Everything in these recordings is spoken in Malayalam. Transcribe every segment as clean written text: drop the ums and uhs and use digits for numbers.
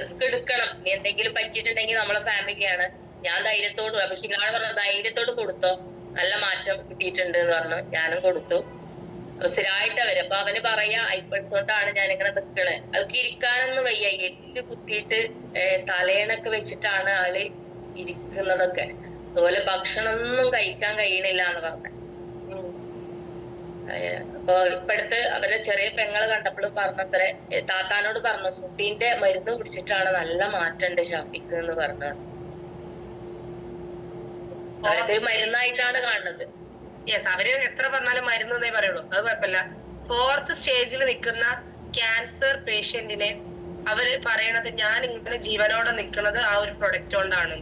റിസ്ക് എടുക്കണം. ഇനി എന്തെങ്കിലും പറ്റിയിട്ടുണ്ടെങ്കിൽ നമ്മളെ ഫാമിലിയാണ്. ഞാൻ ധൈര്യത്തോട്, പക്ഷെ ഇയാള് പറഞ്ഞു ധൈര്യത്തോട് കൊടുത്തോ, നല്ല മാറ്റം കിട്ടിയിട്ടുണ്ട് എന്ന് പറഞ്ഞു. ഞാനും കൊടുത്തു. സ്ഥിരമായിട്ട് അവര് അപ്പൊ അവന് പറയാ ഐപ്പൾസ് കൊണ്ടാണ് ഞാനിങ്ങനെ നിക്കണേ. ആൾക്ക് ഇരിക്കാനൊന്നും വയ്യ, എല്ല് കുത്തിയിട്ട് തലയണൊക്കെ വെച്ചിട്ടാണ് ആള് ഇരിക്കുന്നതൊക്കെ. അതുപോലെ ഭക്ഷണമൊന്നും കഴിക്കാൻ കഴിയണില്ല എന്ന് പറഞ്ഞ. അപ്പൊ ഇപ്പടുത്ത് അവരുടെ ചെറിയ പെങ്ങള് കണ്ടപ്പോഴും പറഞ്ഞത്രേ, താത്താനോട് പറഞ്ഞു മുട്ടീന്റെ മരുന്ന് കുടിച്ചിട്ടാണ് നല്ല മാറ്റമുണ്ട് ഷാഫിക്ക് എന്ന് പറഞ്ഞു. അവരത് മരുന്നായിട്ടാണ് കാണുന്നത്. യെസ്, അവര് എത്ര പറഞ്ഞാലും മരുന്നേ പറയുള്ളൂ, അത് കുഴപ്പമില്ല. 4th സ്റ്റേജിൽ നിൽക്കുന്ന ക്യാൻസർ പേഷ്യന്റിനെ അവര് പറയണത് ഞാൻ ഇങ്ങനെ ജീവനോടെ നിൽക്കുന്നത് ആ ഒരു പ്രൊഡക്റ്റ് കൊണ്ടാണ്.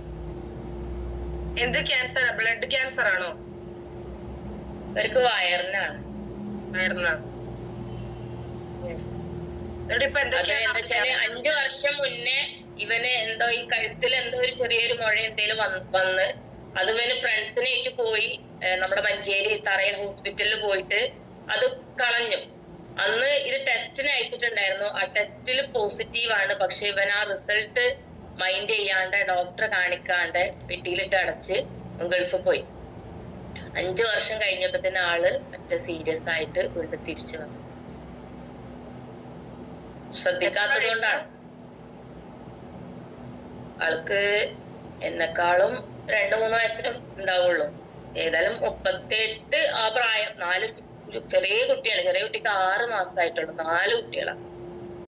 എന്ത് ക്യാൻസർ? ബ്ലഡ് ക്യാൻസർ ആണോ? അവർക്ക് വയറിനാണ്. 5 വർഷം മുന്നേ ഇവന് എന്തോ ഈ കഴുത്തിൽ എന്തോ ഒരു ചെറിയൊരു മുഴ എന്തേലും വന്ന് അത് ഇവന് ഫ്രണ്ട്സിനായിട്ട് പോയി നമ്മുടെ മഞ്ചേരി തറയിൽ ഹോസ്പിറ്റലിൽ പോയിട്ട് അത് കളഞ്ഞു. അന്ന് ഇത് ടെസ്റ്റിന് അയച്ചിട്ടുണ്ടായിരുന്നു. ആ ടെസ്റ്റിൽ പോസിറ്റീവ് ആണ്. പക്ഷെ ഇവൻ ആ റിസൾട്ട് മൈൻഡ് ചെയ്യാണ്ട് ഡോക്ടറെ കാണിക്കാണ്ട് പെട്ടിയിലിട്ട് അടച്ച് ഗൾഫിൽ പോയി. 5 വർഷം കഴിഞ്ഞപ്പോ തന്നെ ആള് മറ്റേ സീരിയസ് ആയിട്ട് വീണ്ടും തിരിച്ചു വന്നു. ശ്രദ്ധിക്കാത്തത് കൊണ്ടാണ്. ആൾക്ക് എന്നെക്കാളും 2-3 വയസ്സിനും ഉണ്ടാവുള്ളൂ. ഏതായാലും 38 ആ പ്രായം. 4 ചെറിയ കുട്ടിയാണ്. ചെറിയ കുട്ടിക്ക് 6 മാസമായിട്ടുള്ളൂ. 4 കുട്ടികളാണ്.